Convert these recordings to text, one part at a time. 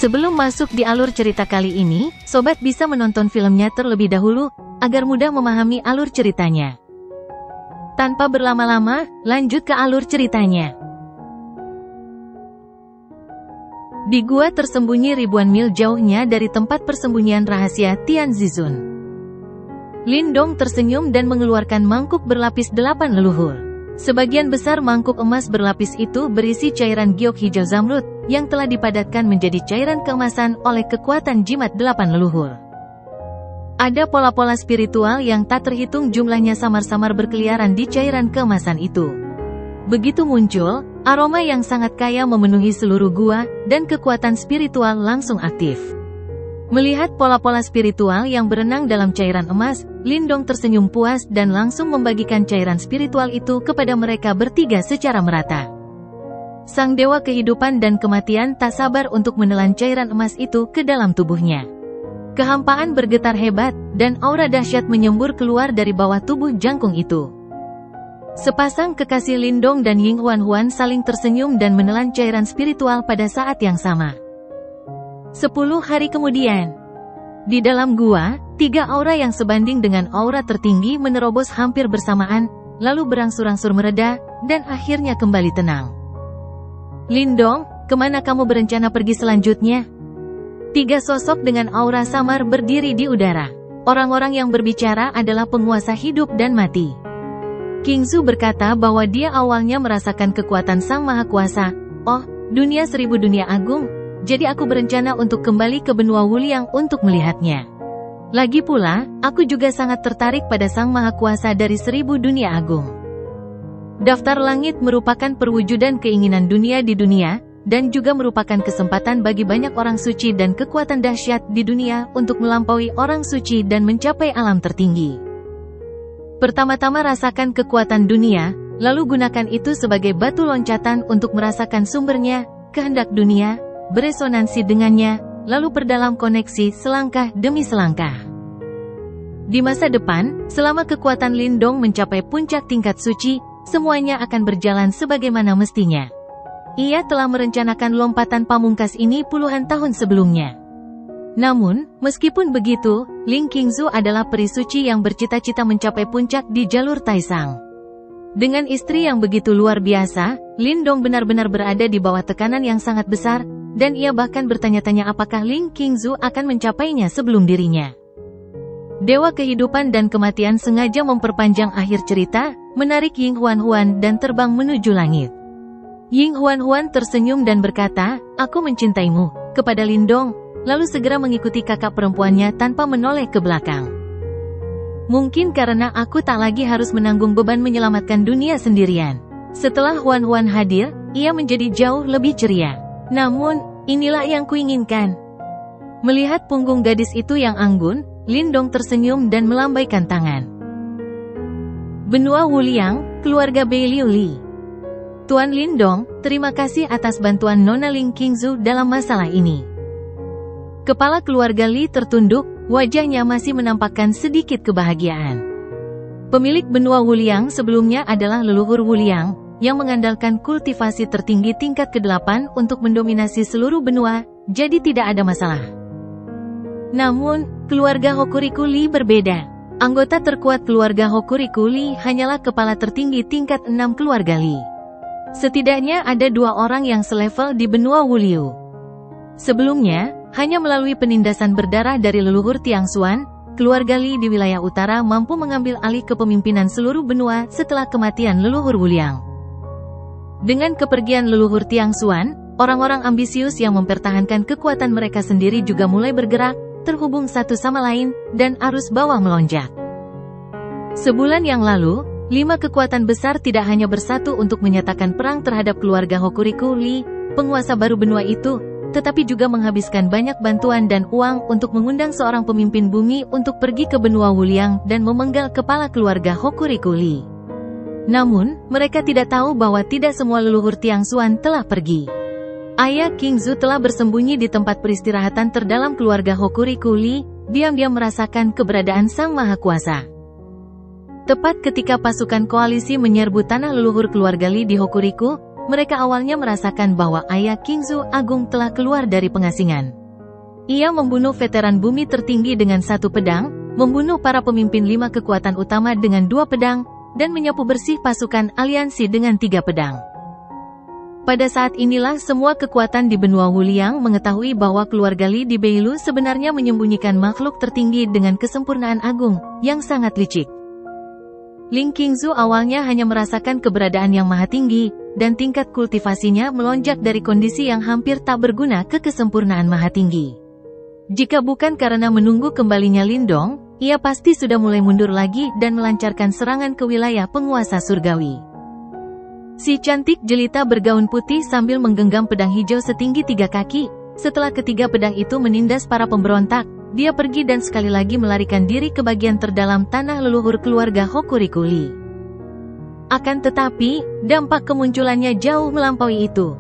Sebelum masuk di alur cerita kali ini, sobat bisa menonton filmnya terlebih dahulu, agar mudah memahami alur ceritanya. Tanpa berlama-lama, lanjut ke alur ceritanya. Di gua tersembunyi ribuan mil jauhnya dari tempat persembunyian rahasia Tianzizun, Lindong tersenyum dan mengeluarkan mangkuk berlapis 8 leluhur. Sebagian besar mangkuk emas berlapis itu berisi cairan giok hijau zamrud, yang telah dipadatkan menjadi cairan keemasan oleh kekuatan jimat 8 leluhur. Ada pola-pola spiritual yang tak terhitung jumlahnya samar-samar berkeliaran di cairan keemasan itu. Begitu muncul, aroma yang sangat kaya memenuhi seluruh gua, dan kekuatan spiritual langsung aktif. Melihat pola-pola spiritual yang berenang dalam cairan emas, Lindong tersenyum puas dan langsung membagikan cairan spiritual itu kepada mereka bertiga secara merata. Sang dewa kehidupan dan kematian tak sabar untuk menelan cairan emas itu ke dalam tubuhnya. Kehampaan bergetar hebat, dan aura dahsyat menyembur keluar dari bawah tubuh jangkung itu. Sepasang kekasih Lindong dan Ying Huan saling tersenyum dan menelan cairan spiritual pada saat yang sama. 10 hari kemudian, di dalam gua, 3 aura yang sebanding dengan aura tertinggi menerobos hampir bersamaan, lalu berangsur-angsur mereda, dan akhirnya kembali tenang. Lindong, kemana kamu berencana pergi selanjutnya? 3 sosok dengan aura samar berdiri di udara. Orang-orang yang berbicara adalah penguasa hidup dan mati. Qingzu berkata bahwa dia awalnya merasakan kekuatan Sang Maha Kuasa. Oh, dunia 1000 dunia agung. Jadi aku berencana untuk kembali ke benua Wuliang untuk melihatnya. Lagi pula, aku juga sangat tertarik pada Sang Maha Kuasa dari 1000 dunia agung. Daftar langit merupakan perwujudan keinginan dunia di dunia, dan juga merupakan kesempatan bagi banyak orang suci dan kekuatan dahsyat di dunia untuk melampaui orang suci dan mencapai alam tertinggi. Pertama-tama rasakan kekuatan dunia, lalu gunakan itu sebagai batu loncatan untuk merasakan sumbernya, kehendak dunia, beresonansi dengannya, lalu perdalam koneksi selangkah demi selangkah. Di masa depan, selama kekuatan Lindong mencapai puncak tingkat suci, semuanya akan berjalan sebagaimana mestinya. Ia telah merencanakan lompatan pamungkas ini puluhan tahun sebelumnya. Namun, meskipun begitu, Ling Qingzu adalah peri suci yang bercita-cita mencapai puncak di jalur Taisang. Dengan istri yang begitu luar biasa, Lindong benar-benar berada di bawah tekanan yang sangat besar, dan ia bahkan bertanya-tanya apakah Ling Qingzu akan mencapainya sebelum dirinya. Dewa kehidupan dan kematian sengaja memperpanjang akhir cerita, menarik Ying Huan dan terbang menuju langit. Ying Huan tersenyum dan berkata, "Aku mencintaimu," kepada Lindong, lalu segera mengikuti kakak perempuannya tanpa menoleh ke belakang. Mungkin karena aku tak lagi harus menanggung beban menyelamatkan dunia sendirian. Setelah Huan hadir, ia menjadi jauh lebih ceria. Namun, inilah yang kuinginkan. Melihat punggung gadis itu yang anggun, Lindong tersenyum dan melambaikan tangan. Benua Wuliang, keluarga Beiliu Li. Tuan Lindong, terima kasih atas bantuan Nona Ling Qingzu dalam masalah ini. Kepala keluarga Li tertunduk, wajahnya masih menampakkan sedikit kebahagiaan. Pemilik benua Wuliang sebelumnya adalah leluhur Wuliang, yang mengandalkan kultivasi tertinggi tingkat ke-8 untuk mendominasi seluruh benua, jadi tidak ada masalah. Namun, keluarga Hokuriku Li berbeda. Anggota terkuat keluarga Hokuriku Li hanyalah kepala tertinggi tingkat 6 keluarga Li. Setidaknya ada 2 orang yang selevel di benua Wuliu. Sebelumnya, hanya melalui penindasan berdarah dari leluhur Tiangxuan, keluarga Li di wilayah utara mampu mengambil alih kepemimpinan seluruh benua setelah kematian leluhur Wuliang. Dengan kepergian leluhur Tiangxuan, orang-orang ambisius yang mempertahankan kekuatan mereka sendiri juga mulai bergerak, terhubung satu sama lain, dan arus bawah melonjak. Sebulan yang lalu, 5 kekuatan besar tidak hanya bersatu untuk menyatakan perang terhadap keluarga Hokuriku Li, penguasa baru benua itu, tetapi juga menghabiskan banyak bantuan dan uang untuk mengundang seorang pemimpin bumi untuk pergi ke benua Wuliang dan memenggal kepala keluarga Hokuriku Li. Namun, mereka tidak tahu bahwa tidak semua leluhur Tiangxuan telah pergi. Ayah Qingzu telah bersembunyi di tempat peristirahatan terdalam keluarga Hokuriku Li, diam-diam merasakan keberadaan Sang Maha Kuasa. Tepat ketika pasukan koalisi menyerbu tanah leluhur keluarga Li di Hokuriku, mereka awalnya merasakan bahwa ayah Qingzu Agung telah keluar dari pengasingan. Ia membunuh veteran bumi tertinggi dengan 1 pedang, membunuh para pemimpin 5 kekuatan utama dengan 2 pedang, dan menyapu bersih pasukan aliansi dengan 3 pedang. Pada saat inilah semua kekuatan di benua Wuliang mengetahui bahwa keluarga Li di Beilu sebenarnya menyembunyikan makhluk tertinggi dengan kesempurnaan agung, yang sangat licik. Ling Qingzu awalnya hanya merasakan keberadaan yang maha tinggi, dan tingkat kultivasinya melonjak dari kondisi yang hampir tak berguna ke kesempurnaan maha tinggi. Jika bukan karena menunggu kembalinya Lindong, ia pasti sudah mulai mundur lagi dan melancarkan serangan ke wilayah penguasa surgawi. Si cantik jelita bergaun putih sambil menggenggam pedang hijau setinggi 3 kaki. Setelah ketiga pedang itu menindas para pemberontak, dia pergi dan sekali lagi melarikan diri ke bagian terdalam tanah leluhur keluarga Hokuriku Lee. Akan tetapi, dampak kemunculannya jauh melampaui itu.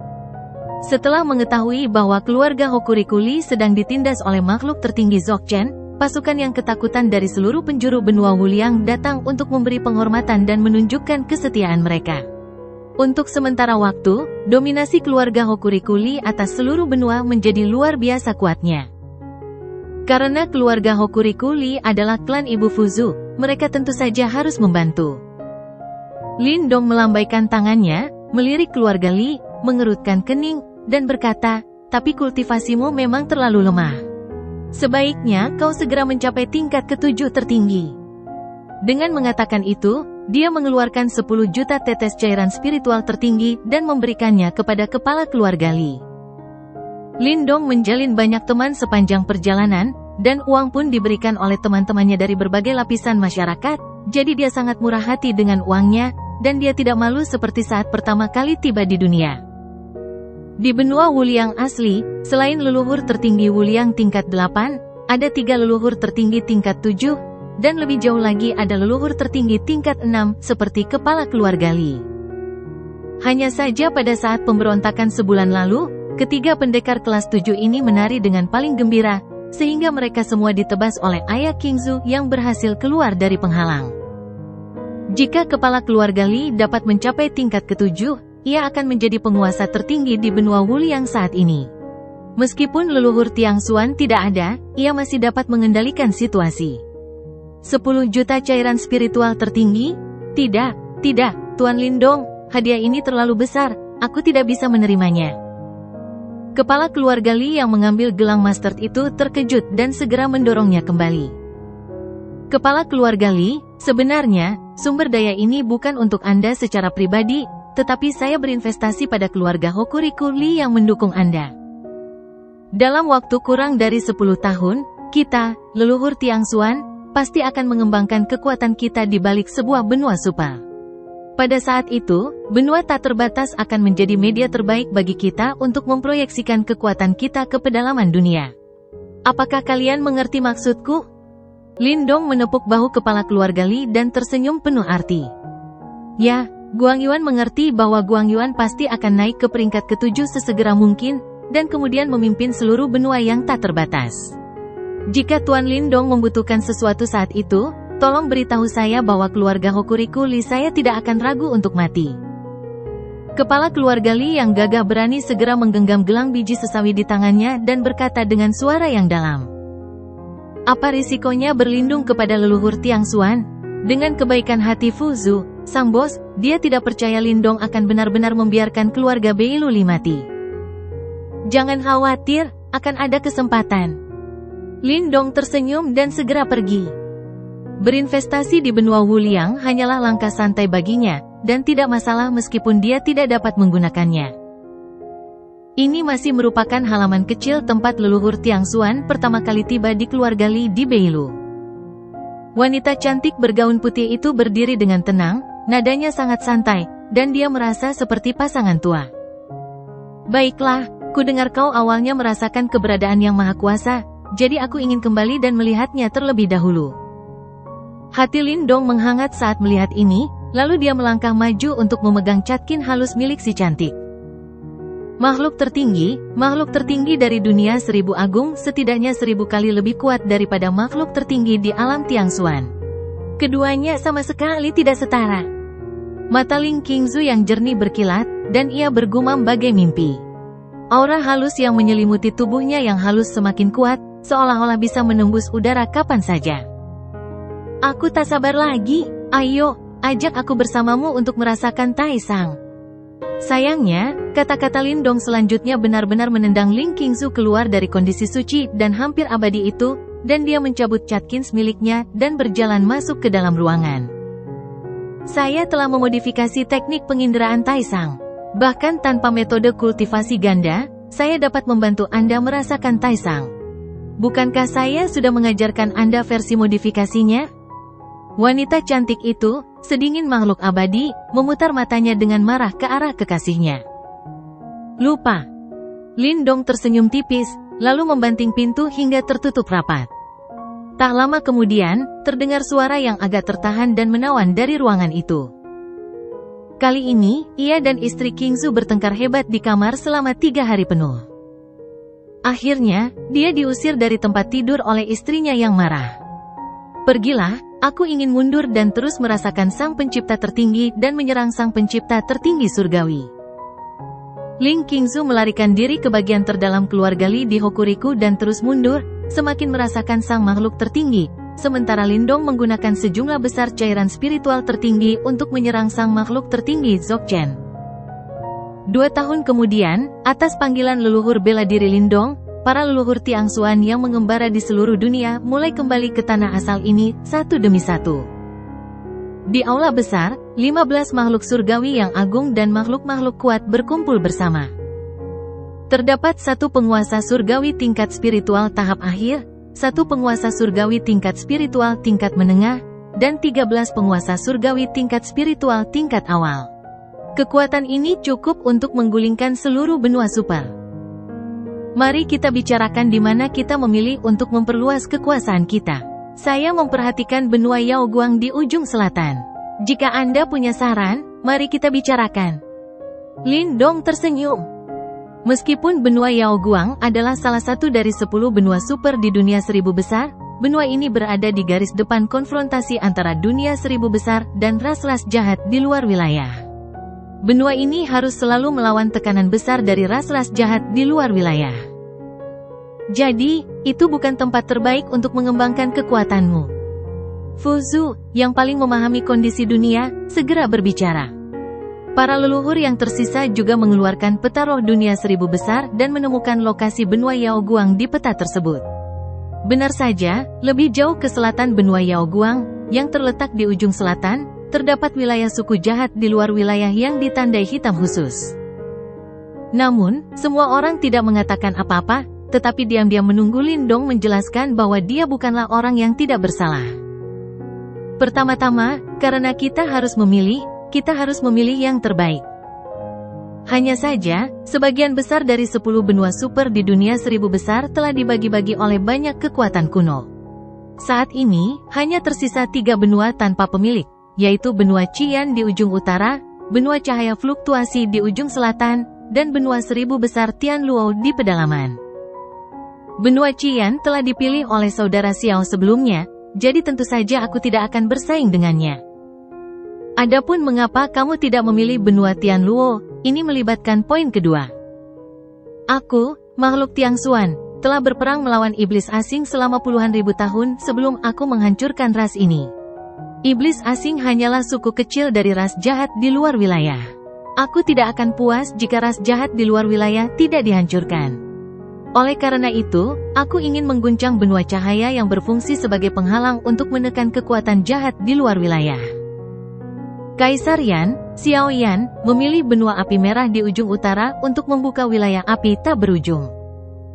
Setelah mengetahui bahwa keluarga Hokuriku Lee sedang ditindas oleh makhluk tertinggi Dzogchen, pasukan yang ketakutan dari seluruh penjuru benua Wuliang datang untuk memberi penghormatan dan menunjukkan kesetiaan mereka. Untuk sementara waktu, dominasi keluarga Hokuriku Lee atas seluruh benua menjadi luar biasa kuatnya. Karena keluarga Hokuriku Lee adalah klan Ibu Fuzu, mereka tentu saja harus membantu. Lindong melambaikan tangannya, melirik keluarga Lee, mengerutkan kening, dan berkata, "Tapi kultivasimu memang terlalu lemah. Sebaiknya kau segera mencapai tingkat ke-7 tertinggi." Dengan mengatakan itu, dia mengeluarkan 10 juta tetes cairan spiritual tertinggi dan memberikannya kepada kepala keluarga Lee. Lindong menjalin banyak teman sepanjang perjalanan, dan uang pun diberikan oleh teman-temannya dari berbagai lapisan masyarakat, jadi dia sangat murah hati dengan uangnya, dan dia tidak malu seperti saat pertama kali tiba di dunia. Di benua Wuliang asli, selain leluhur tertinggi Wuliang tingkat 8, ada 3 leluhur tertinggi tingkat 7, dan lebih jauh lagi ada leluhur tertinggi tingkat 6, seperti kepala keluarga Lee. Hanya saja pada saat pemberontakan sebulan lalu, ketiga pendekar kelas 7 ini menari dengan paling gembira, sehingga mereka semua ditebas oleh ayah Qingzu yang berhasil keluar dari penghalang. Jika kepala keluarga Lee dapat mencapai tingkat ke-7, ia akan menjadi penguasa tertinggi di benua Wuliang saat ini. Meskipun leluhur Tiangxuan tidak ada, ia masih dapat mengendalikan situasi. 10 juta cairan spiritual tertinggi? Tidak, Tuan Lindong, hadiah ini terlalu besar, aku tidak bisa menerimanya. Kepala keluarga Lee yang mengambil gelang mustard itu terkejut dan segera mendorongnya kembali. Kepala keluarga Lee, sebenarnya, sumber daya ini bukan untuk Anda secara pribadi, tetapi saya berinvestasi pada keluarga Hokuriku Lee yang mendukung Anda. Dalam waktu kurang dari 10 tahun, kita, leluhur Tiangxuan, pasti akan mengembangkan kekuatan kita di balik sebuah benua supal. Pada saat itu, benua tak terbatas akan menjadi media terbaik bagi kita untuk memproyeksikan kekuatan kita ke pedalaman dunia. Apakah kalian mengerti maksudku? Lindong menepuk bahu kepala keluarga Lee dan tersenyum penuh arti. Ya, Guangyuan mengerti bahwa Guangyuan pasti akan naik ke peringkat ke-7 sesegera mungkin, dan kemudian memimpin seluruh benua yang tak terbatas. Jika Tuan Lindong membutuhkan sesuatu saat itu, tolong beritahu saya bahwa keluarga Hokuriku Lee saya tidak akan ragu untuk mati. Kepala keluarga Lee yang gagah berani segera menggenggam gelang biji sesawi di tangannya dan berkata dengan suara yang dalam. Apa risikonya berlindung kepada leluhur Tiangxuan? Dengan kebaikan hati Fuzu, sang bos, dia tidak percaya Lindong akan benar-benar membiarkan keluarga Beilu Lee mati. Jangan khawatir, akan ada kesempatan. Lindong tersenyum dan segera pergi. Berinvestasi di benua Wuliang hanyalah langkah santai baginya, dan tidak masalah meskipun dia tidak dapat menggunakannya. Ini masih merupakan halaman kecil tempat leluhur Tiangxuan pertama kali tiba di keluarga Lee di Beilu. Wanita cantik bergaun putih itu berdiri dengan tenang, nadanya sangat santai, dan dia merasa seperti pasangan tua. Baiklah, ku dengar kau awalnya merasakan keberadaan Yang Maha Kuasa, jadi aku ingin kembali dan melihatnya terlebih dahulu. Hati Lindong menghangat saat melihat ini, lalu dia melangkah maju untuk memegang catkin halus milik si cantik. Makhluk tertinggi dari dunia 1000 agung setidaknya 1000 kali lebih kuat daripada makhluk tertinggi di alam Tiangxuan. Keduanya sama sekali tidak setara. Mata Ling Qingzu yang jernih berkilat, dan ia bergumam bagai mimpi. Aura halus yang menyelimuti tubuhnya yang halus semakin kuat, seolah-olah bisa menembus udara kapan saja. Aku tak sabar lagi, ayo, ajak aku bersamamu untuk merasakan Taisang. Sayangnya, kata-kata Lindong selanjutnya benar-benar menendang Ling Qingzu keluar dari kondisi suci dan hampir abadi itu, dan dia mencabut Catkins miliknya dan berjalan masuk ke dalam ruangan. Saya telah memodifikasi teknik penginderaan Taisang. Bahkan tanpa metode kultivasi ganda, saya dapat membantu Anda merasakan Taisang. Bukankah saya sudah mengajarkan Anda versi modifikasinya? Wanita cantik itu, sedingin makhluk abadi, memutar matanya dengan marah ke arah kekasihnya. Lupa. Lindong tersenyum tipis, lalu membanting pintu hingga tertutup rapat. Tak lama kemudian, terdengar suara yang agak tertahan dan menawan dari ruangan itu. Kali ini, ia dan istri Qingzu bertengkar hebat di kamar selama 3 hari penuh. Akhirnya, dia diusir dari tempat tidur oleh istrinya yang marah. Pergilah, aku ingin mundur dan terus merasakan Sang Pencipta tertinggi dan menyerang Sang Pencipta tertinggi surgawi. Ling Qingzu melarikan diri ke bagian terdalam keluarga Li di Hokuriku dan terus mundur, semakin merasakan sang makhluk tertinggi, sementara Lindong menggunakan sejumlah besar cairan spiritual tertinggi untuk menyerang sang makhluk tertinggi Dzogchen. 2 tahun kemudian, atas panggilan leluhur bela diri Lindong, para leluhur Tiangsuan yang mengembara di seluruh dunia mulai kembali ke tanah asal ini, satu demi satu. Di aula besar, 15 makhluk surgawi yang agung dan makhluk-makhluk kuat berkumpul bersama. Terdapat 1 penguasa surgawi tingkat spiritual tahap akhir, 1 penguasa surgawi tingkat spiritual tingkat menengah, dan 13 penguasa surgawi tingkat spiritual tingkat awal. Kekuatan ini cukup untuk menggulingkan seluruh benua super. Mari kita bicarakan di mana kita memilih untuk memperluas kekuasaan kita. Saya memperhatikan benua Yaoguang di ujung selatan. Jika Anda punya saran, mari kita bicarakan. Lindong tersenyum. Meskipun benua Yaoguang adalah salah satu dari 10 benua super di dunia 1000 besar, benua ini berada di garis depan konfrontasi antara dunia 1000 besar dan ras-ras jahat di luar wilayah. Benua ini harus selalu melawan tekanan besar dari ras-ras jahat di luar wilayah. Jadi, itu bukan tempat terbaik untuk mengembangkan kekuatanmu. Fuzu, yang paling memahami kondisi dunia, segera berbicara. Para leluhur yang tersisa juga mengeluarkan peta roh dunia 1000 besar dan menemukan lokasi benua Yaoguang di peta tersebut. Benar saja, lebih jauh ke selatan benua Yaoguang, yang terletak di ujung selatan, terdapat wilayah suku jahat di luar wilayah yang ditandai hitam khusus. Namun, semua orang tidak mengatakan apa-apa, tetapi diam-diam menunggu Lindong menjelaskan bahwa dia bukanlah orang yang tidak bersalah. Pertama-tama, karena kita harus memilih yang terbaik. Hanya saja, sebagian besar dari 10 benua super di dunia 1000 besar telah dibagi-bagi oleh banyak kekuatan kuno. Saat ini, hanya tersisa 3 benua tanpa pemilik, yaitu benua Qian di ujung utara, benua cahaya fluktuasi di ujung selatan, dan benua 1000 besar Tianluo di pedalaman. Benua Qian telah dipilih oleh saudara Xiao sebelumnya, jadi tentu saja aku tidak akan bersaing dengannya. Adapun mengapa kamu tidak memilih benua Tianluo, ini melibatkan poin kedua. Aku, makhluk Tiangsuan, telah berperang melawan iblis asing selama puluhan ribu tahun sebelum aku menghancurkan ras ini. Iblis asing hanyalah suku kecil dari ras jahat di luar wilayah. Aku tidak akan puas jika ras jahat di luar wilayah tidak dihancurkan. Oleh karena itu, aku ingin mengguncang benua cahaya yang berfungsi sebagai penghalang untuk menekan kekuatan jahat di luar wilayah. Kaisar Yan, Xiao Yan, memilih benua api merah di ujung utara untuk membuka wilayah api tak berujung.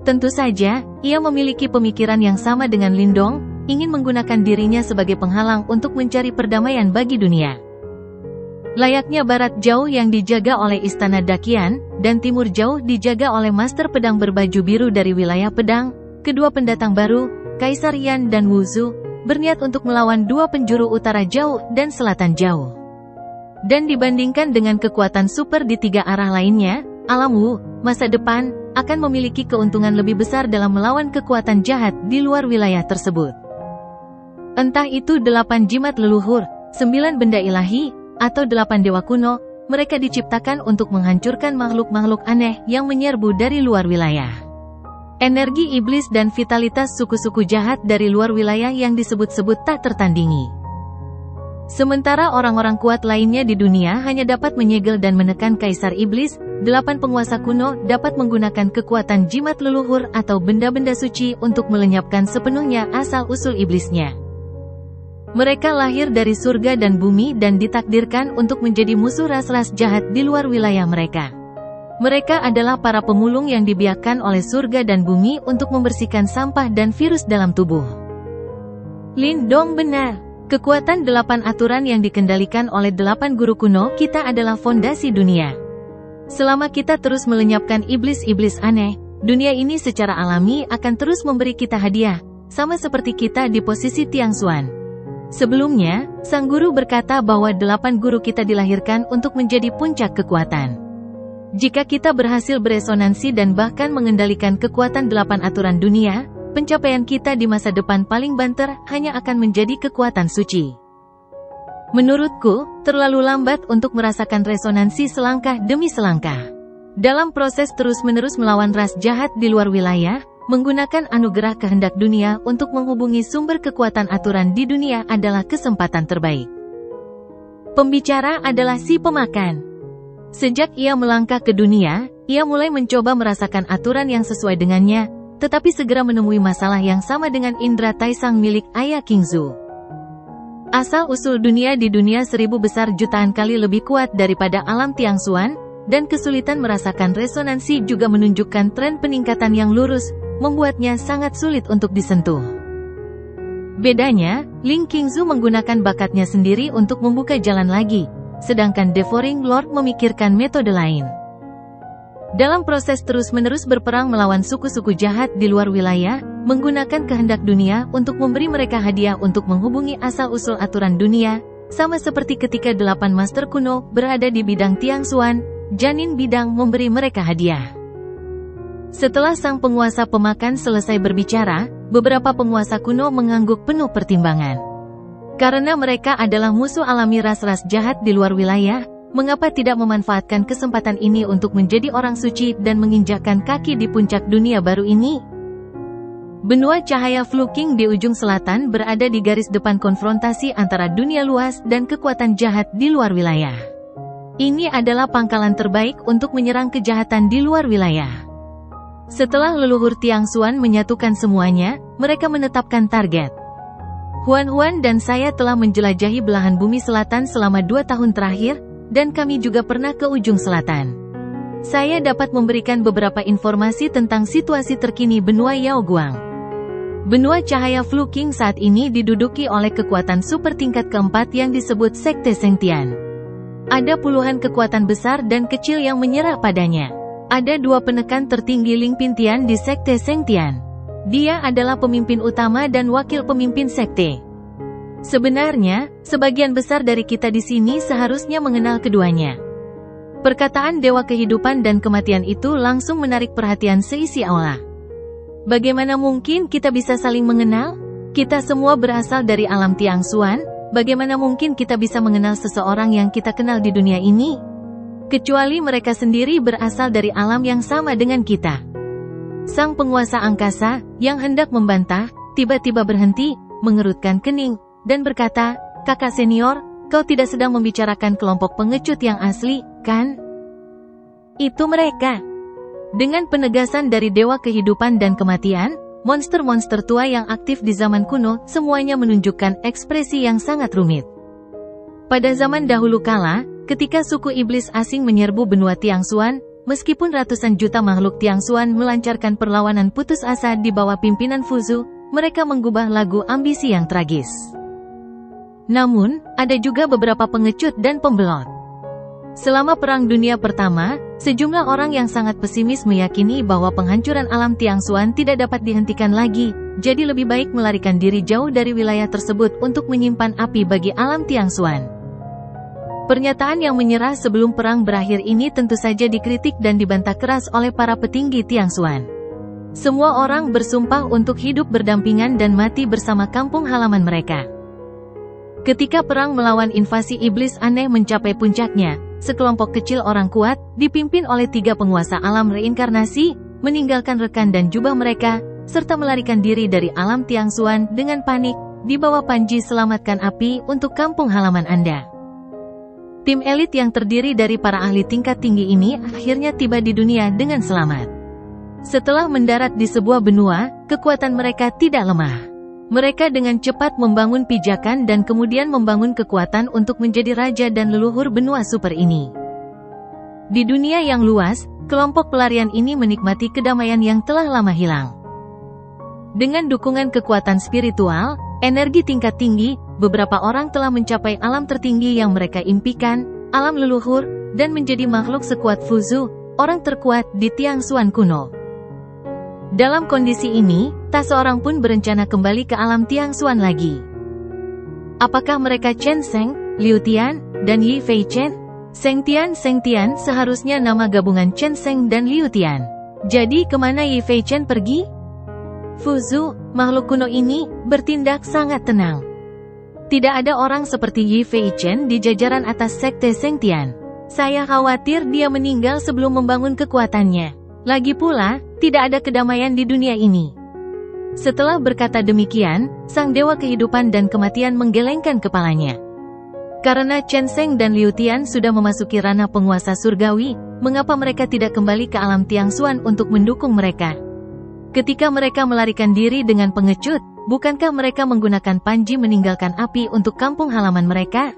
Tentu saja, ia memiliki pemikiran yang sama dengan Lindong, ingin menggunakan dirinya sebagai penghalang untuk mencari perdamaian bagi dunia. Layaknya barat jauh yang dijaga oleh Istana Dakian, dan timur jauh dijaga oleh Master Pedang berbaju biru dari wilayah pedang, kedua pendatang baru, Kaisar Yan dan Wuzu, berniat untuk melawan 2 penjuru utara jauh dan selatan jauh. Dan dibandingkan dengan kekuatan super di 3 arah lainnya, alam Wu, masa depan, akan memiliki keuntungan lebih besar dalam melawan kekuatan jahat di luar wilayah tersebut. Entah itu 8 jimat leluhur, 9 benda ilahi, atau 8 dewa kuno, mereka diciptakan untuk menghancurkan makhluk-makhluk aneh yang menyerbu dari luar wilayah. Energi iblis dan vitalitas suku-suku jahat dari luar wilayah yang disebut-sebut tak tertandingi. Sementara orang-orang kuat lainnya di dunia hanya dapat menyegel dan menekan kaisar iblis, 8 penguasa kuno dapat menggunakan kekuatan jimat leluhur atau benda-benda suci untuk melenyapkan sepenuhnya asal-usul iblisnya. Mereka lahir dari surga dan bumi dan ditakdirkan untuk menjadi musuh ras-ras jahat di luar wilayah mereka. Mereka adalah para pemulung yang dibiarkan oleh surga dan bumi untuk membersihkan sampah dan virus dalam tubuh. Lindong benar. Kekuatan 8 aturan yang dikendalikan oleh 8 guru kuno kita adalah fondasi dunia. Selama kita terus melenyapkan iblis-iblis aneh, dunia ini secara alami akan terus memberi kita hadiah, sama seperti kita di posisi Tiang Xuan. Sebelumnya, sang guru berkata bahwa 8 guru kita dilahirkan untuk menjadi puncak kekuatan. Jika kita berhasil beresonansi dan bahkan mengendalikan kekuatan 8 aturan dunia, pencapaian kita di masa depan paling banter hanya akan menjadi kekuatan suci. Menurutku, terlalu lambat untuk merasakan resonansi selangkah demi selangkah. Dalam proses terus-menerus melawan ras jahat di luar wilayah, menggunakan anugerah kehendak dunia untuk menghubungi sumber kekuatan aturan di dunia adalah kesempatan terbaik. Pembicara adalah si pemakan. Sejak ia melangkah ke dunia, ia mulai mencoba merasakan aturan yang sesuai dengannya, tetapi segera menemui masalah yang sama dengan indra taisang milik ayah Qingzu. Asal-usul dunia di dunia 1000 besar jutaan kali lebih kuat daripada alam Tiang Xuan, dan kesulitan merasakan resonansi juga menunjukkan tren peningkatan yang lurus, membuatnya sangat sulit untuk disentuh. Bedanya, Ling Qingzu menggunakan bakatnya sendiri untuk membuka jalan lagi, sedangkan Devouring Lord memikirkan metode lain. Dalam proses terus-menerus berperang melawan suku-suku jahat di luar wilayah, menggunakan kehendak dunia untuk memberi mereka hadiah untuk menghubungi asal-usul aturan dunia, sama seperti ketika 8 master kuno berada di bidang Tiang Xuan, janin bidang memberi mereka hadiah. Setelah sang penguasa pemakan selesai berbicara, beberapa penguasa kuno mengangguk penuh pertimbangan. Karena mereka adalah musuh alami ras-ras jahat di luar wilayah, mengapa tidak memanfaatkan kesempatan ini untuk menjadi orang suci dan menginjakkan kaki di puncak dunia baru ini? Benua cahaya Fluking di ujung selatan berada di garis depan konfrontasi antara dunia luas dan kekuatan jahat di luar wilayah. Ini adalah pangkalan terbaik untuk menyerang kejahatan di luar wilayah. Setelah leluhur Tiang Xuan menyatukan semuanya, mereka menetapkan target. Huan dan saya telah menjelajahi belahan bumi selatan selama 2 tahun terakhir, dan kami juga pernah ke ujung selatan. Saya dapat memberikan beberapa informasi tentang situasi terkini benua Yaoguang. Benua cahaya Fluking saat ini diduduki oleh kekuatan super tingkat keempat yang disebut Sekte Sengtian. Ada puluhan kekuatan besar dan kecil yang menyerah padanya. Ada 2 penekan tertinggi Ling Pintian di Sekte Sengtian. Dia adalah pemimpin utama dan wakil pemimpin sekte. Sebenarnya, sebagian besar dari kita di sini seharusnya mengenal keduanya. Perkataan Dewa Kehidupan dan Kematian itu langsung menarik perhatian seisi aula. Bagaimana mungkin kita bisa saling mengenal? Kita semua berasal dari alam Tiang Xuan, bagaimana mungkin kita bisa mengenal seseorang yang kita kenal di dunia ini? Kecuali mereka sendiri berasal dari alam yang sama dengan kita. Sang penguasa angkasa, yang hendak membantah, tiba-tiba berhenti, mengerutkan kening, dan berkata, "Kakak senior, kau tidak sedang membicarakan kelompok pengecut yang asli, kan? Itu mereka." Dengan penegasan dari Dewa Kehidupan dan Kematian, monster-monster tua yang aktif di zaman kuno, semuanya menunjukkan ekspresi yang sangat rumit. Pada zaman dahulu kala, ketika suku iblis asing menyerbu benua Tiang Xuan, meskipun ratusan juta makhluk Tiang Xuan melancarkan perlawanan putus asa di bawah pimpinan Fuzu, mereka menggubah lagu ambisi yang tragis. Namun, ada juga beberapa pengecut dan pembelot. Selama Perang Dunia Pertama, sejumlah orang yang sangat pesimis meyakini bahwa penghancuran alam Tiang Xuan tidak dapat dihentikan lagi, jadi lebih baik melarikan diri jauh dari wilayah tersebut untuk menyimpan api bagi alam Tiang Xuan. Pernyataan yang menyerah sebelum perang berakhir ini tentu saja dikritik dan dibantah keras oleh para petinggi Tiang Xuan. Semua orang bersumpah untuk hidup berdampingan dan mati bersama kampung halaman mereka. Ketika perang melawan invasi iblis aneh mencapai puncaknya, sekelompok kecil orang kuat, dipimpin oleh 3 penguasa alam reinkarnasi, meninggalkan rekan dan jubah mereka, serta melarikan diri dari alam Tiangsuan dengan panik, di bawah Panji selamatkan api untuk kampung halaman Anda. Tim elit yang terdiri dari para ahli tingkat tinggi ini akhirnya tiba di dunia dengan selamat. Setelah mendarat di sebuah benua, kekuatan mereka tidak lemah. Mereka dengan cepat membangun pijakan dan kemudian membangun kekuatan untuk menjadi raja dan leluhur benua super ini. Di dunia yang luas, kelompok pelarian ini menikmati kedamaian yang telah lama hilang. Dengan dukungan kekuatan spiritual, energi tingkat tinggi, beberapa orang telah mencapai alam tertinggi yang mereka impikan, alam leluhur, dan menjadi makhluk sekuat Fuzu, orang terkuat di Tiangsuan kuno. Dalam kondisi ini, tak seorang pun berencana kembali ke alam Tiangsuan lagi. Apakah mereka Chen Sheng, Liu Tian, dan Yi Fei Chen? Sheng Tian seharusnya nama gabungan Chen Sheng dan Liu Tian. Jadi kemana Yi Fei Chen pergi? Fuzu, makhluk kuno ini, bertindak sangat tenang. Tidak ada orang seperti Yi Fei Chen di jajaran atas sekte Sheng Tian. Saya khawatir dia meninggal sebelum membangun kekuatannya. Lagi pula, tidak ada kedamaian di dunia ini. Setelah berkata demikian, sang dewa kehidupan dan kematian menggelengkan kepalanya. Karena Chen Sheng dan Liu Tian sudah memasuki ranah penguasa surgawi, mengapa mereka tidak kembali ke alam Tiangsuan untuk mendukung mereka? Ketika mereka melarikan diri dengan pengecut, bukankah mereka menggunakan Panji meninggalkan api untuk kampung halaman mereka?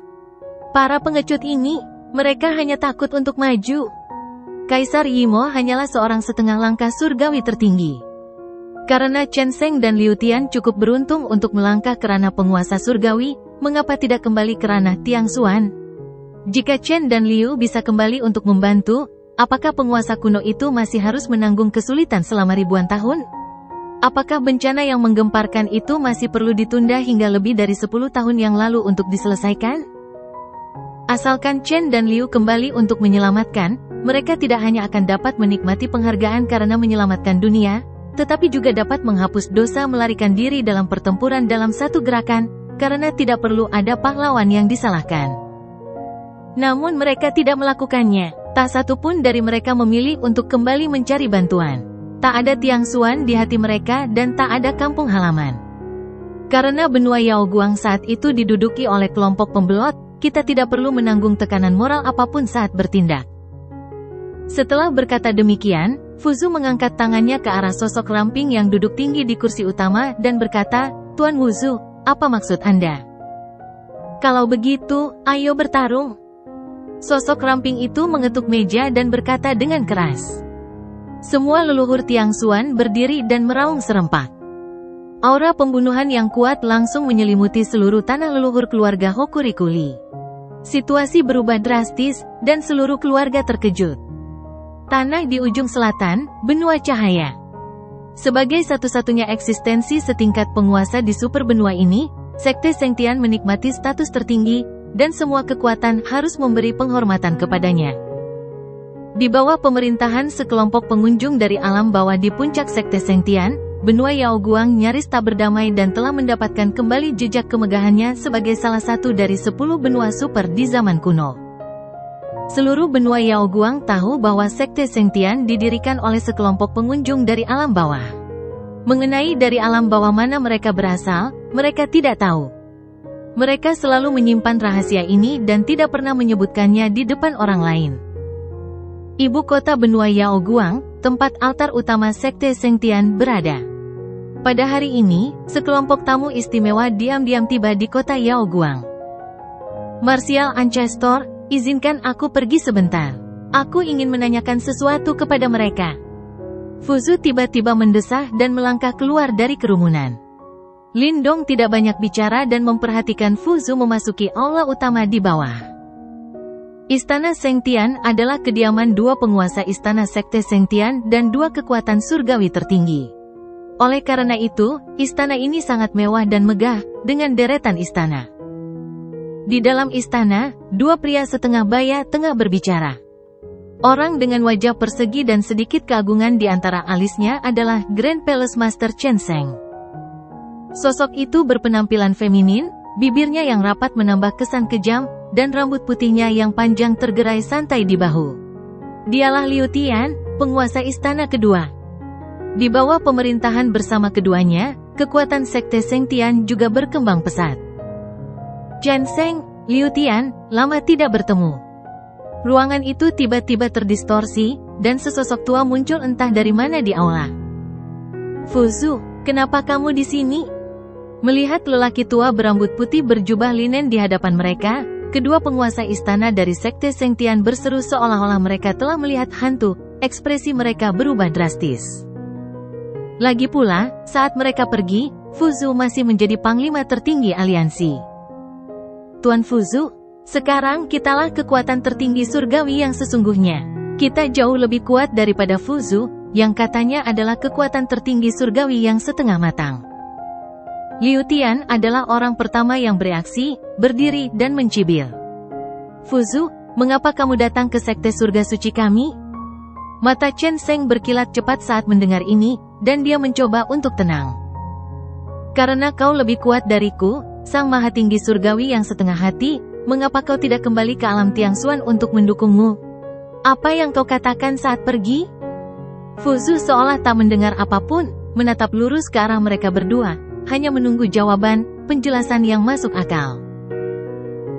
Para pengecut ini, mereka hanya takut untuk maju. Kaisar Yimo hanyalah seorang setengah langkah surgawi tertinggi. Karena Chen Sheng dan Liu Tian cukup beruntung untuk melangkah ke ranah penguasa surgawi, mengapa tidak kembali ke ranah Tiangsuan? Jika Chen dan Liu bisa kembali untuk membantu, apakah penguasa kuno itu masih harus menanggung kesulitan selama ribuan tahun? Apakah bencana yang menggemparkan itu masih perlu ditunda hingga lebih dari 10 tahun yang lalu untuk diselesaikan? Asalkan Chen dan Liu kembali untuk menyelamatkan, mereka tidak hanya akan dapat menikmati penghargaan karena menyelamatkan dunia, tetapi juga dapat menghapus dosa melarikan diri dalam pertempuran dalam satu gerakan, karena tidak perlu ada pahlawan yang disalahkan. Namun mereka tidak melakukannya. Tak satu pun dari mereka memilih untuk kembali mencari bantuan. Tak ada Tiangsuan di hati mereka dan tak ada kampung halaman. Karena benua Yaoguang saat itu diduduki oleh kelompok pembelot, kita tidak perlu menanggung tekanan moral apapun saat bertindak. Setelah berkata demikian, Fuzu mengangkat tangannya ke arah sosok ramping yang duduk tinggi di kursi utama dan berkata, "Tuan Wuzu, apa maksud Anda?" "Kalau begitu, ayo bertarung." Sosok ramping itu mengetuk meja dan berkata dengan keras. Semua leluhur Tiangsuan berdiri dan meraung serempak. Aura pembunuhan yang kuat langsung menyelimuti seluruh tanah leluhur keluarga Hokurikuli. Situasi berubah drastis, dan seluruh keluarga terkejut. Tanah di ujung selatan, benua cahaya. Sebagai satu-satunya eksistensi setingkat penguasa di super benua ini, sekte Sheng Tian menikmati status tertinggi, dan semua kekuatan harus memberi penghormatan kepadanya. Di bawah pemerintahan sekelompok pengunjung dari alam bawah di puncak sekte Sheng Tian, benua Yaoguang nyaris tak berdamai dan telah mendapatkan kembali jejak kemegahannya sebagai salah satu dari 10 benua super di zaman kuno. Seluruh benua Yaoguang tahu bahwa sekte Sheng Tian didirikan oleh sekelompok pengunjung dari alam bawah. Mengenai dari alam bawah mana mereka berasal, mereka tidak tahu. Mereka selalu menyimpan rahasia ini dan tidak pernah menyebutkannya di depan orang lain. Ibu kota benua Yaoguang, tempat altar utama sekte Sheng Tian berada. Pada hari ini, sekelompok tamu istimewa diam-diam tiba di kota Yaoguang. Martial Ancestor, izinkan aku pergi sebentar. Aku ingin menanyakan sesuatu kepada mereka. Fuzu tiba-tiba mendesah dan melangkah keluar dari kerumunan. Lindong tidak banyak bicara dan memperhatikan Fuzu memasuki aula utama di bawah. Istana Sheng Tian adalah kediaman 2 penguasa istana sekte Sheng Tian dan 2 kekuatan surgawi tertinggi. Oleh karena itu, istana ini sangat mewah dan megah, dengan deretan istana. Di dalam istana, 2 pria setengah baya tengah berbicara. Orang dengan wajah persegi dan sedikit keagungan di antara alisnya adalah Grand Palace Master Chen Sheng. Sosok itu berpenampilan feminin, Bibirnya yang rapat menambah kesan kejam, dan rambut putihnya yang panjang tergerai santai di bahu. Dialah Liu Tian, penguasa istana kedua. Di bawah pemerintahan bersama keduanya, kekuatan sekte Seng Tian juga berkembang pesat. Chen Seng, Liu Tian, lama tidak bertemu. Ruangan itu tiba-tiba terdistorsi, dan sesosok tua muncul entah dari mana di aula. Fuzu, kenapa kamu di sini? Melihat lelaki tua berambut putih berjubah linen di hadapan mereka, kedua penguasa istana dari sekte Seng Tian berseru seolah-olah mereka telah melihat hantu. Ekspresi mereka berubah drastis. Lagi pula, saat mereka pergi, Fuzu masih menjadi panglima tertinggi aliansi. Tuan Fuzu, sekarang kitalah kekuatan tertinggi surgawi yang sesungguhnya. Kita jauh lebih kuat daripada Fuzu, yang katanya adalah kekuatan tertinggi surgawi yang setengah matang. Liu Tian adalah orang pertama yang bereaksi, berdiri dan mencibir. Fuzu, mengapa kamu datang ke sekte surga suci kami? Mata Chen Seng berkilat cepat saat mendengar ini, dan dia mencoba untuk tenang. Karena kau lebih kuat dariku, Sang Maha Tinggi Surgawi yang setengah hati, mengapa kau tidak kembali ke alam Tiang Xuan untuk mendukungmu? Apa yang kau katakan saat pergi? Fuzu seolah tak mendengar apapun, menatap lurus ke arah mereka berdua, hanya menunggu jawaban, penjelasan yang masuk akal.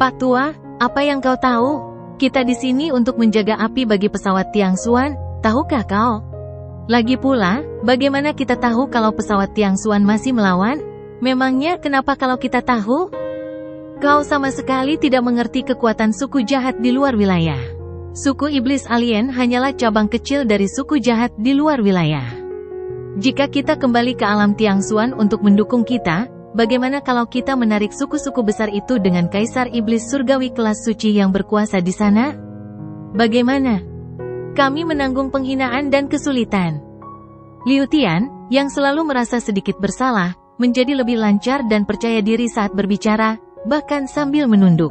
Pak Tua, apa yang kau tahu? Kita di sini untuk menjaga api bagi pesawat Tiang Xuan, tahukah kau? Lagi pula, bagaimana kita tahu kalau pesawat Tiang Xuan masih melawan? Memangnya kenapa kalau kita tahu? Kau sama sekali tidak mengerti kekuatan suku jahat di luar wilayah. Suku iblis alien hanyalah cabang kecil dari suku jahat di luar wilayah. Jika kita kembali ke alam Tiang Xuan untuk mendukung kita, bagaimana kalau kita menarik suku-suku besar itu dengan kaisar iblis surgawi kelas suci yang berkuasa di sana? Bagaimana? Kami menanggung penghinaan dan kesulitan. Liu Tian, yang selalu merasa sedikit bersalah, menjadi lebih lancar dan percaya diri saat berbicara, bahkan sambil menunduk.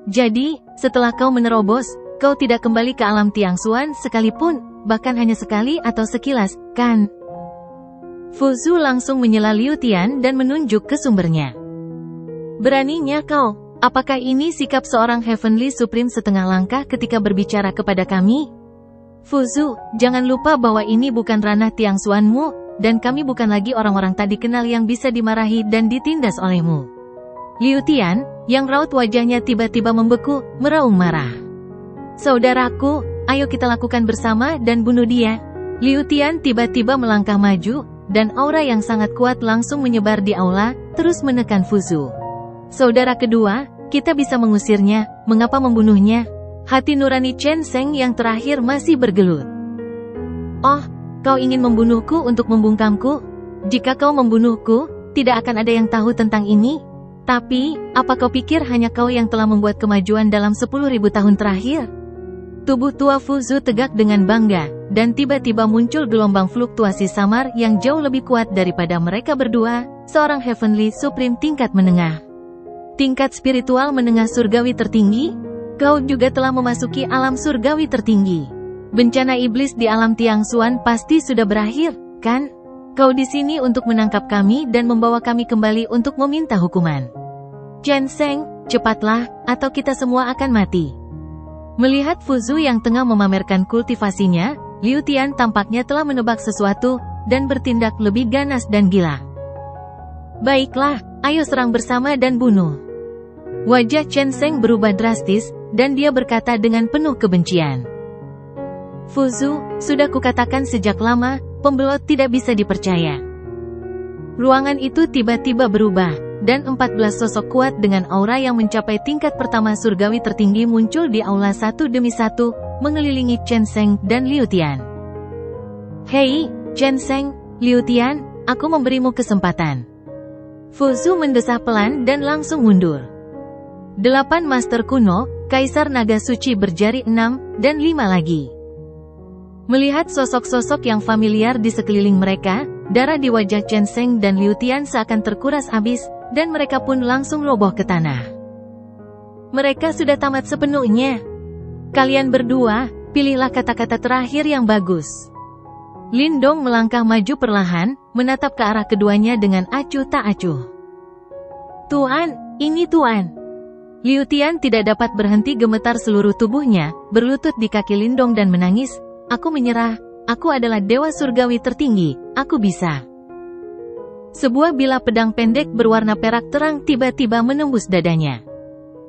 Jadi, setelah kau menerobos, kau tidak kembali ke alam Tiang Xuan sekalipun, bahkan hanya sekali atau sekilas, kan? Fuzu langsung menyela Liu Tian dan menunjuk ke sumbernya. Beraninya kau, apakah ini sikap seorang Heavenly Supreme setengah langkah ketika berbicara kepada kami? Fuzu, jangan lupa bahwa ini bukan ranah Tiang Xuanmu, dan kami bukan lagi orang-orang tadi kenal yang bisa dimarahi dan ditindas olehmu. Liu Tian, yang raut wajahnya tiba-tiba membeku, meraung marah. Saudaraku, ayo kita lakukan bersama dan bunuh dia. Liu Tian tiba-tiba melangkah maju, dan aura yang sangat kuat langsung menyebar di aula, terus menekan Fuzu. Saudara kedua, kita bisa mengusirnya, mengapa membunuhnya? Hati nurani Chen Seng yang terakhir masih bergelut. Oh, kau ingin membunuhku untuk membungkamku? Jika kau membunuhku, tidak akan ada yang tahu tentang ini. Tapi, apa kau pikir hanya kau yang telah membuat kemajuan dalam 10.000 tahun terakhir? Tubuh tua Fuzu tegak dengan bangga, dan tiba-tiba muncul gelombang fluktuasi samar yang jauh lebih kuat daripada mereka berdua, seorang Heavenly Supreme tingkat menengah. Tingkat spiritual menengah surgawi tertinggi? Kau juga telah memasuki alam surgawi tertinggi. Bencana iblis di alam Tiang Xuan pasti sudah berakhir, kan? Kau di sini untuk menangkap kami dan membawa kami kembali untuk meminta hukuman. Chen Seng, cepatlah, atau kita semua akan mati. Melihat Fuzu yang tengah memamerkan kultivasinya, Liu Tian tampaknya telah menebak sesuatu, dan bertindak lebih ganas dan gila. Baiklah, ayo serang bersama dan bunuh. Wajah Chen Seng berubah drastis, dan dia berkata dengan penuh kebencian. Fuzu, sudah kukatakan sejak lama, pembelot tidak bisa dipercaya. Ruangan itu tiba-tiba berubah, dan 14 sosok kuat dengan aura yang mencapai tingkat pertama surgawi tertinggi muncul di aula satu demi satu, mengelilingi Chen Seng dan Liu Tian. Hei, Chen Seng, Liu Tian, aku memberimu kesempatan. Fuzu mendesah pelan dan langsung mundur. 8 master kuno, Kaisar Naga Suci berjari 6, dan 5 lagi. Melihat sosok-sosok yang familiar di sekeliling mereka, darah di wajah Chen Seng dan Liu Tian seakan terkuras habis, dan mereka pun langsung roboh ke tanah. Mereka sudah tamat sepenuhnya. Kalian berdua, pilihlah kata-kata terakhir yang bagus. Lindong melangkah maju perlahan, menatap ke arah keduanya dengan acuh tak acuh. Tuan, ini Tuan. Liu Tian tidak dapat berhenti gemetar seluruh tubuhnya, berlutut di kaki Lindong dan menangis. Aku menyerah, aku adalah dewa surgawi tertinggi, aku bisa. Sebuah bilah pedang pendek berwarna perak terang tiba-tiba menembus dadanya.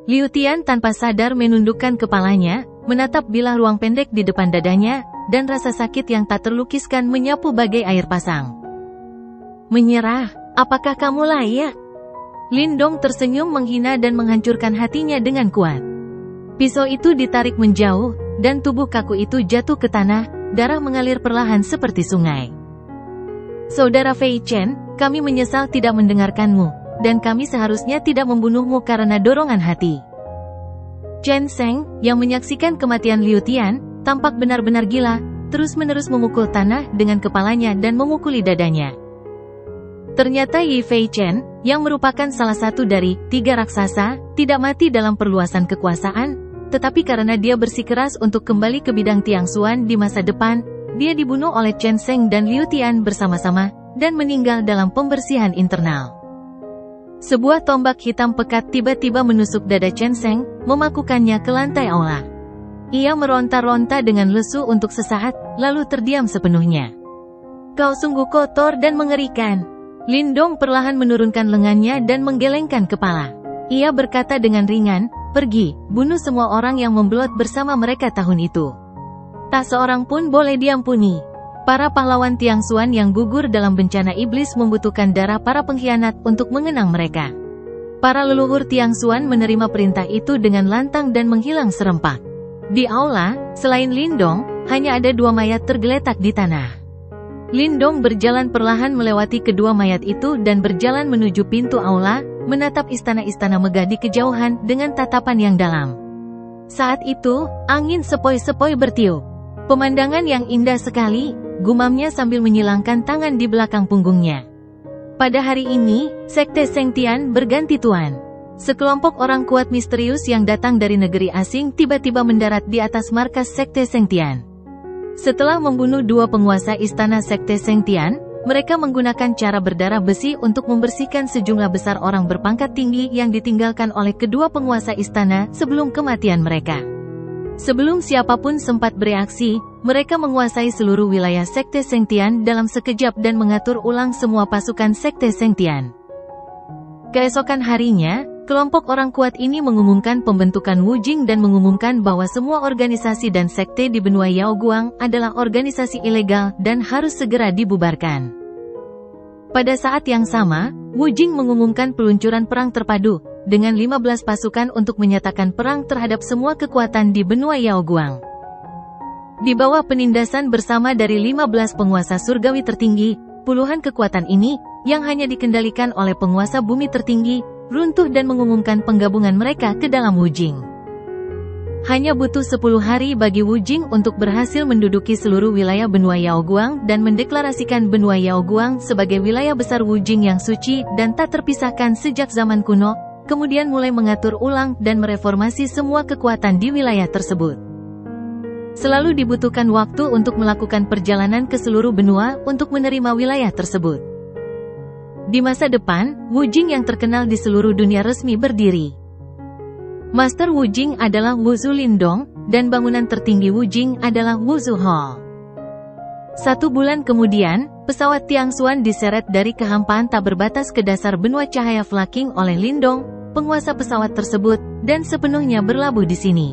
Liu Tian tanpa sadar menundukkan kepalanya, menatap bilah ruang pendek di depan dadanya, dan rasa sakit yang tak terlukiskan menyapu bagai air pasang. Menyerah, apakah kamu layak? Lindong tersenyum menghina dan menghancurkan hatinya dengan kuat. Pisau itu ditarik menjauh, dan tubuh kaku itu jatuh ke tanah, darah mengalir perlahan seperti sungai. Saudara Fei Chen, kami menyesal tidak mendengarkanmu, dan kami seharusnya tidak membunuhmu karena dorongan hati. Chen Sheng, yang menyaksikan kematian Liu Tian, tampak benar-benar gila, terus-menerus memukul tanah dengan kepalanya dan memukuli dadanya. Ternyata Yi Fei Chen, yang merupakan salah satu dari 3 raksasa, tidak mati dalam perluasan kekuasaan, tetapi karena dia bersikeras untuk kembali ke bidang Tiangxuan di masa depan, dia dibunuh oleh Chen Sheng dan Liu Tian bersama-sama, dan meninggal dalam pembersihan internal. Sebuah tombak hitam pekat tiba-tiba menusuk dada Chen Sheng, memakukannya ke lantai aula. Ia meronta-ronta dengan lesu untuk sesaat, lalu terdiam sepenuhnya. Kau sungguh kotor dan mengerikan. Lindong perlahan menurunkan lengannya dan menggelengkan kepala. Ia berkata dengan ringan, pergi, bunuh semua orang yang membelot bersama mereka tahun itu. Tak seorang pun boleh diampuni. Para pahlawan Tiangxuan yang gugur dalam bencana iblis membutuhkan darah para pengkhianat untuk mengenang mereka. Para leluhur Tiangxuan menerima perintah itu dengan lantang dan menghilang serempak. Di aula, selain Lindong, hanya ada 2 mayat tergeletak di tanah. Lindong berjalan perlahan melewati kedua mayat itu dan berjalan menuju pintu aula, menatap istana-istana megah di kejauhan dengan tatapan yang dalam. Saat itu, angin sepoi-sepoi bertiup. Pemandangan yang indah sekali, gumamnya sambil menyilangkan tangan di belakang punggungnya. Pada hari ini, Sekte Sengtian berganti tuan. Sekelompok orang kuat misterius yang datang dari negeri asing tiba-tiba mendarat di atas markas Sekte Sengtian. Setelah membunuh 2 penguasa istana Sekte Sengtian, mereka menggunakan cara berdarah besi untuk membersihkan sejumlah besar orang berpangkat tinggi yang ditinggalkan oleh kedua penguasa istana sebelum kematian mereka. Sebelum siapapun sempat bereaksi, mereka menguasai seluruh wilayah Sekte Sengtian dalam sekejap dan mengatur ulang semua pasukan Sekte Sengtian. Keesokan harinya, kelompok orang kuat ini mengumumkan pembentukan Wujing dan mengumumkan bahwa semua organisasi dan sekte di benua Yaoguang adalah organisasi ilegal dan harus segera dibubarkan. Pada saat yang sama, Wujing mengumumkan peluncuran perang terpadu, dengan 15 pasukan untuk menyatakan perang terhadap semua kekuatan di benua Yaoguang. Di bawah penindasan bersama dari 15 penguasa surgawi tertinggi, puluhan kekuatan ini, yang hanya dikendalikan oleh penguasa bumi tertinggi, runtuh dan mengumumkan penggabungan mereka ke dalam Wujing. Hanya butuh 10 hari bagi Wujing untuk berhasil menduduki seluruh wilayah benua Yaoguang dan mendeklarasikan benua Yaoguang sebagai wilayah besar Wujing yang suci dan tak terpisahkan sejak zaman kuno, kemudian mulai mengatur ulang dan mereformasi semua kekuatan di wilayah tersebut. Selalu dibutuhkan waktu untuk melakukan perjalanan ke seluruh benua untuk menerima wilayah tersebut. Di masa depan, Wujing yang terkenal di seluruh dunia resmi berdiri. Master Wujing adalah Wuzhu Lindong, dan bangunan tertinggi Wujing adalah Wuzhu Hall. 1 bulan kemudian, pesawat Tiangxuan diseret dari kehampaan tak berbatas ke dasar benua cahaya Flaking oleh Lindong, penguasa pesawat tersebut, dan sepenuhnya berlabuh di sini.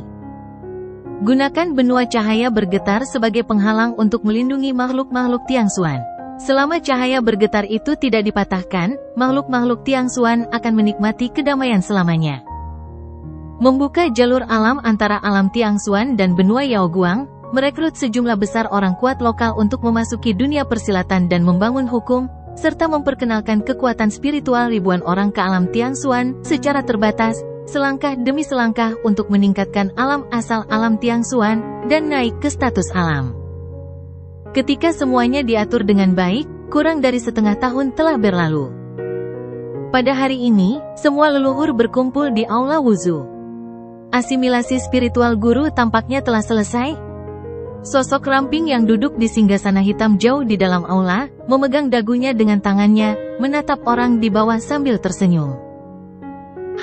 Gunakan benua cahaya bergetar sebagai penghalang untuk melindungi makhluk-makhluk Tiangxuan. Selama cahaya bergetar itu tidak dipatahkan, makhluk-makhluk Tiangxuan akan menikmati kedamaian selamanya. Membuka jalur alam antara alam Tiangxuan dan benua Yaoguang, merekrut sejumlah besar orang kuat lokal untuk memasuki dunia persilatan dan membangun hukum, serta memperkenalkan kekuatan spiritual ribuan orang ke alam Tiangxuan secara terbatas, selangkah demi selangkah untuk meningkatkan alam asal alam Tiangxuan dan naik ke status alam. Ketika semuanya diatur dengan baik, kurang dari setengah tahun telah berlalu. Pada hari ini, semua leluhur berkumpul di Aula Wuzhu. Asimilasi spiritual guru tampaknya telah selesai. Sosok ramping yang duduk di singgasana hitam jauh di dalam aula, memegang dagunya dengan tangannya, menatap orang di bawah sambil tersenyum.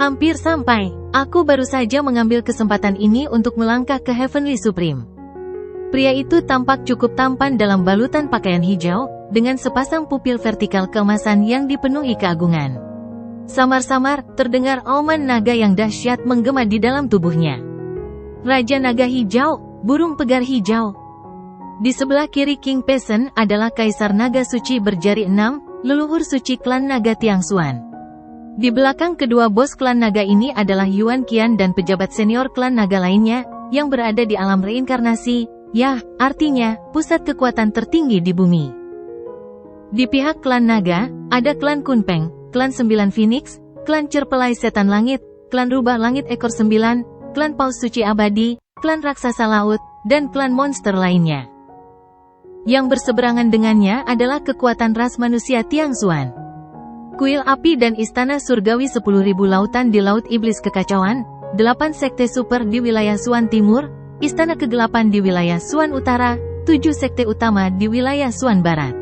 Hampir sampai. Aku baru saja mengambil kesempatan ini untuk melangkah ke Heavenly Supreme. Pria itu tampak cukup tampan dalam balutan pakaian hijau, dengan sepasang pupil vertikal keemasan yang dipenuhi keagungan. Samar-samar, terdengar auman naga yang dahsyat menggema di dalam tubuhnya. Raja Naga Hijau, burung pegar hijau. Di sebelah kiri King Peasant adalah Kaisar Naga Suci berjari 6, leluhur suci klan Naga Tiangxuan. Di belakang kedua bos klan naga ini adalah Yuan Qian dan pejabat senior klan naga lainnya, yang berada di alam reinkarnasi, artinya, pusat kekuatan tertinggi di bumi. Di pihak klan naga, ada klan Kunpeng, klan 9 Phoenix, klan Cerpelai Setan Langit, klan Rubah Langit Ekor 9, klan Paus Suci Abadi, klan Raksasa Laut, dan klan monster lainnya. Yang berseberangan dengannya adalah kekuatan ras manusia Tiangxuan. Kuil Api dan Istana Surgawi 10.000 Lautan di Laut Iblis Kekacauan, 8 sekte super di wilayah Suan Timur, Istana Kegelapan di wilayah Suan Utara, 7 sekte utama di wilayah Suan Barat.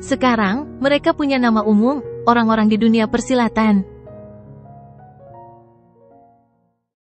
Sekarang, mereka punya nama umum, orang-orang di dunia persilatan.